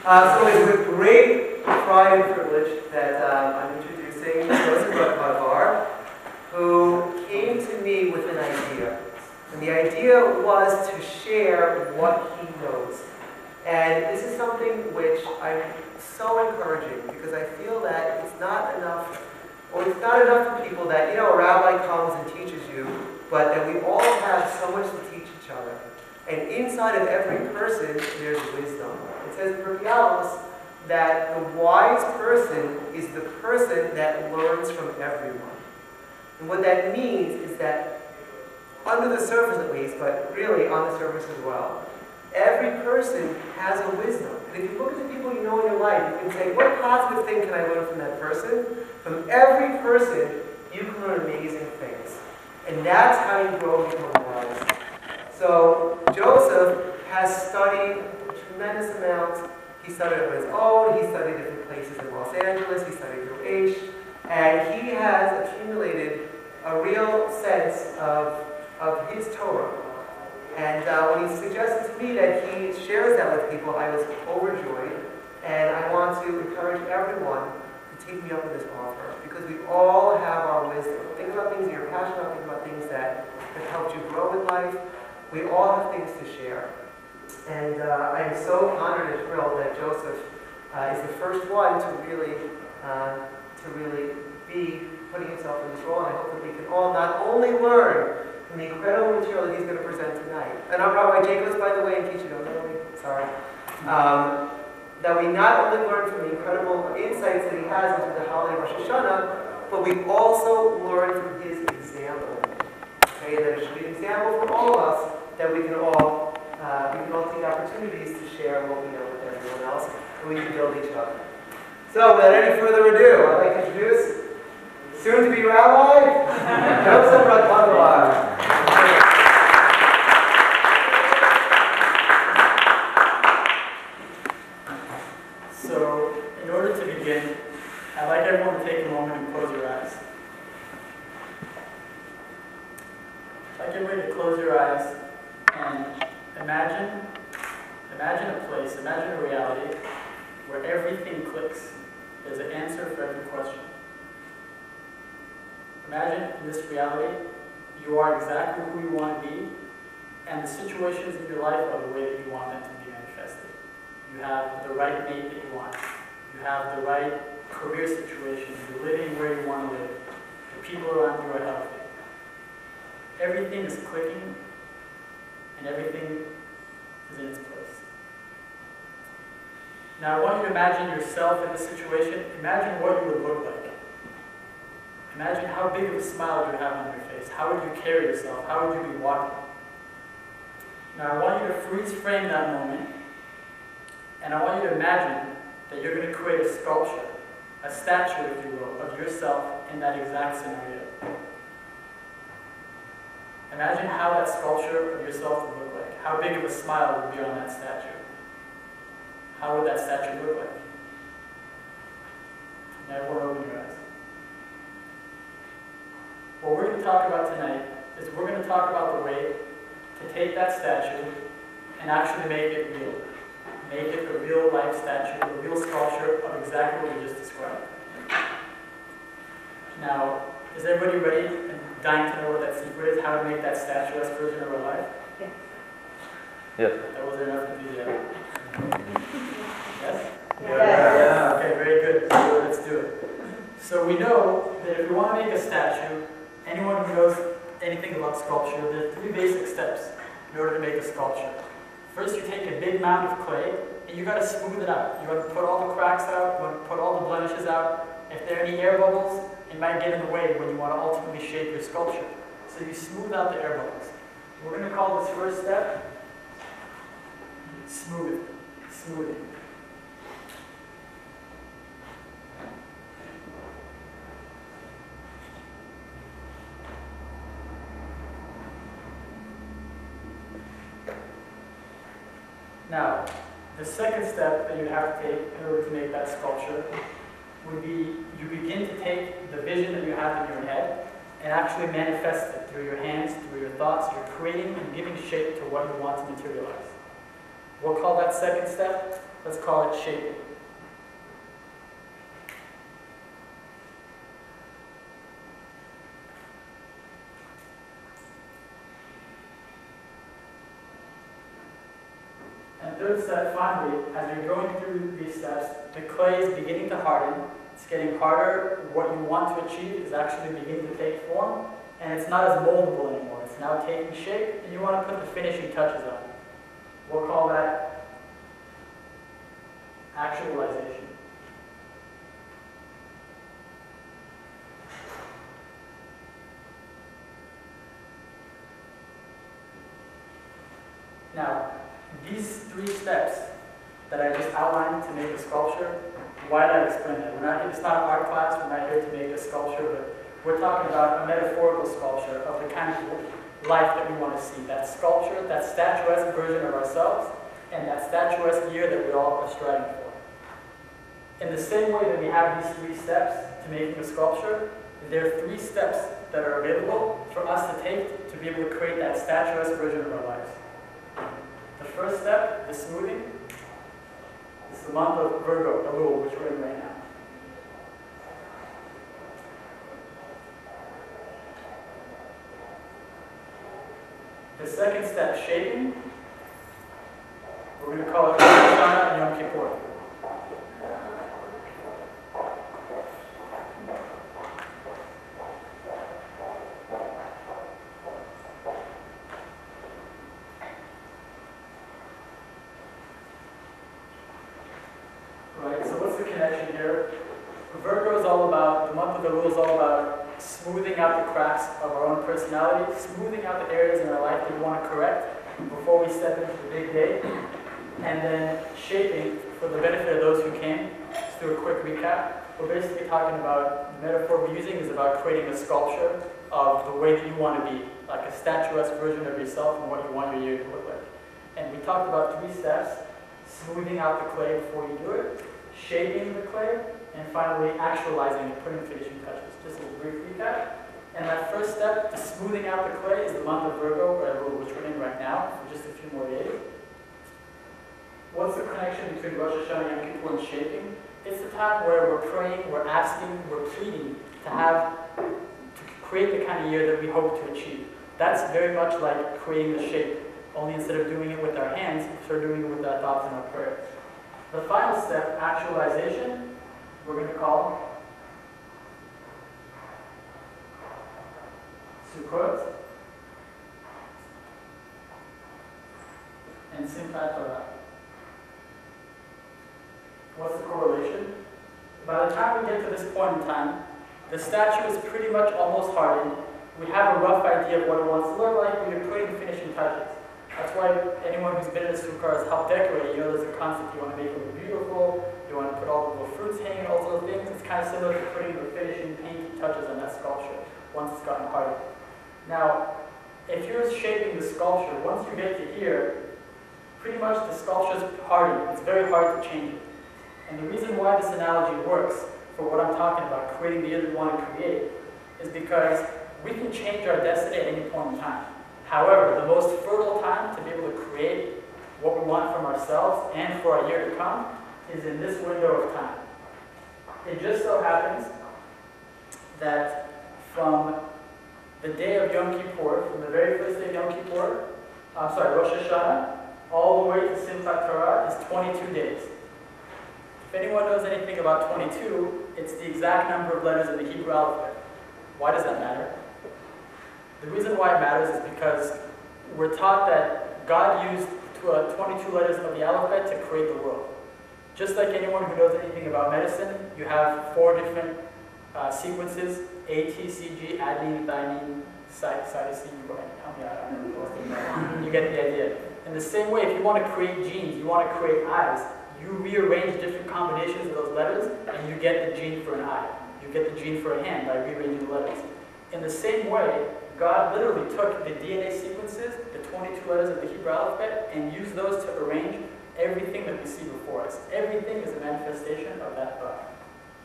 So it's with great pride and privilege that I'm introducing Joseph Radparvar, who came to me with an idea. And the idea was to share what he knows. And this is something which I'm so encouraging, because I feel that it's not enough for people that, a rabbi comes and teaches you, but that we all have so much to teach each other. And inside of every person, there's wisdom. It says in Elul that the wise person is the person that learns from everyone. And what that means is that, under the surface at least, but really on the surface as well, every person has a wisdom. And if you look at the people you know in your life, you can say, what positive thing can I learn from that person? From every person, you can learn amazing things. And that's how you grow and become wise. So Joseph has studied a tremendous amount. He studied on his own. He studied different places in Los Angeles. He studied through Aish. And he has accumulated a real sense of his Torah. And when he suggested to me that he shares that with people, I was overjoyed. And I want to encourage everyone to take me up on this offer, because we all have our wisdom. Think about things that you're passionate about. Think about things that have helped you grow in life. We all have things to share. And I am so honored and thrilled that Joseph is the first one to really be putting himself in this role. And I hope that we can all not only learn from the incredible material that he's going to present tonight. And I'm Rabbi Jacobs, by the way, in case you don't know me. Sorry. That we not only learn from the incredible insights that he has into the holiday of Rosh Hashana, but we also learn from his example. Okay, that it should be an example for all of us, that we can all take opportunities to share what we know with everyone else, and we can build each other. So, without any further ado, I'd like to introduce soon-to-be Rabbi Joseph Radparvar. So, in order to begin, I'd like everyone to take a moment and close your eyes. I'd like everybody to close your eyes and imagine a place, imagine a reality where everything clicks. There's an answer for every question. Imagine in this reality, you are exactly who you want to be, and the situations in your life are the way that you want them to be manifested. You have the right mate that you want. You have the right career situation. You're living where you want to live. The people around you are healthy. Everything is clicking, and everything is in its place. Now I want you to imagine yourself in this situation. Imagine what you would look like. Imagine how big of a smile you have on your face. How would you carry yourself? How would you be walking? Now I want you to freeze frame that moment, and I want you to imagine that you're going to create a sculpture, a statue, if you will, of yourself in that exact scenario. Imagine how that sculpture of yourself would look like. How big of a smile would be on that statue. How would that statue look like? Now everyone open your eyes. What we're going to talk about tonight is we're going to talk about the way to take that statue and actually make it real. Make it a real life statue, a real sculpture of exactly what we just described. Now, is everybody ready and dying to know what that secret is? How to make that statuesque version of our life? Yeah. Yes. That wasn't enough enthusiasm. Yes? Yes. Okay, very good. So let's do it. So we know that if we want to make a statue, anyone who knows anything about sculpture, there are 3 basic steps in order to make a sculpture. First, you take a big mound of clay, and you got to smooth it out. You want to put all the cracks out, you want to put all the blemishes out. If there are any air bubbles, it might get in the way when you want to ultimately shape your sculpture. So you smooth out the air bubbles. We're going to call this first step smoothing. Now, the second step that you have to take in order to make that sculpture would be you begin to take the vision that you have in your head and actually manifest it through your hands, through your thoughts. You're creating and giving shape to what you want to materialize. We'll call that second step, let's call it shaping. And third step, finally, as you're going through these steps, the clay is beginning to harden. It's getting harder. What you want to achieve is actually beginning to take form, and it's not as moldable anymore. It's now taking shape, and you want to put the finishing touches on it. We'll call that actualization. Now, these three steps that I just outlined to make a sculpture, why did I explain that? It's not an art class, we're not here to make a sculpture, but we're talking about a metaphorical sculpture of the kind of life that we want to see. That sculpture, that statuesque version of ourselves, and that statuesque year that we all are striving for. In the same way that we have these three steps to making a sculpture, there are three steps that are available for us to take to be able to create that statuesque version of our lives. The first step, the smoothing, is the month of Virgo, Elul, which we're in right now. The second step, shaping, we're going to call it Rosh Hashana and Yom Kippur. Right, so what's the connection here? Virgo is all about, the month of Elul is all about smoothing out the cracks of our own personality, smoothing out the areas in our life that we want to correct before we step into the big day, and then shaping, for the benefit of those who came. Just do a quick recap. We're basically talking about, the metaphor we're using is about creating a sculpture of the way that you want to be, like a statuesque version of yourself and what you want your year to look like. And we talked about three steps: smoothing out the clay before you do it, shaping the clay, and finally actualizing it, putting finishing touches. Just a brief recap. And that first step, the smoothing out the clay, is the month of Virgo, or Elul, which we're in right now, for just a few more days. What's the connection between Rosh Hashana, Yom Kippur, and shaping? It's the time where we're praying, we're asking, we're pleading to create the kind of year that we hope to achieve. That's very much like creating the shape, only instead of doing it with our hands, we're doing it with our thoughts and our prayers. The final step, actualization, we're going to call Sukkot and Simchat Torah. What's the correlation? By the time we get to this point in time, the statue is pretty much almost hardened. We have a rough idea of what it wants to look like, but you're putting finishing touches. That's why anyone who's been in a sukkah has helped decorate. You know, there's a concept, you want to make it look beautiful, you want to put all the little fruits hanging, all those little things. It's kind of similar to putting the finishing paint touches on that sculpture once it's gotten hardened. Now, if you're shaping the sculpture, once you get to here, pretty much the sculpture is hardened. It's very hard to change it. And the reason why this analogy works for what I'm talking about, creating the year that we want to create, is because we can change our destiny at any point in time. However, the most fertile time to be able to create what we want from ourselves and for our year to come is in this window of time. It just so happens that from the day of Yom Kippur, from the very first day of Yom Kippur, Rosh Hashana, all the way to Simchat Torah is 22 days. If anyone knows anything about 22, it's the exact number of letters in the Hebrew alphabet. Why does that matter? The reason why it matters is because we're taught that God used 22 letters of the alphabet to create the world. Just like anyone who knows anything about medicine, you have 4 different sequences: A, T, C, G, adenine, thymine, cytosine, you get the idea. In the same way, if you want to create genes, you want to create eyes, you rearrange different combinations of those letters, and you get the gene for an eye. You get the gene for a hand by rearranging the letters. In the same way, God literally took the DNA sequences, the 22 letters of the Hebrew alphabet, and used those to arrange everything that we see before us. Everything is a manifestation of that thought.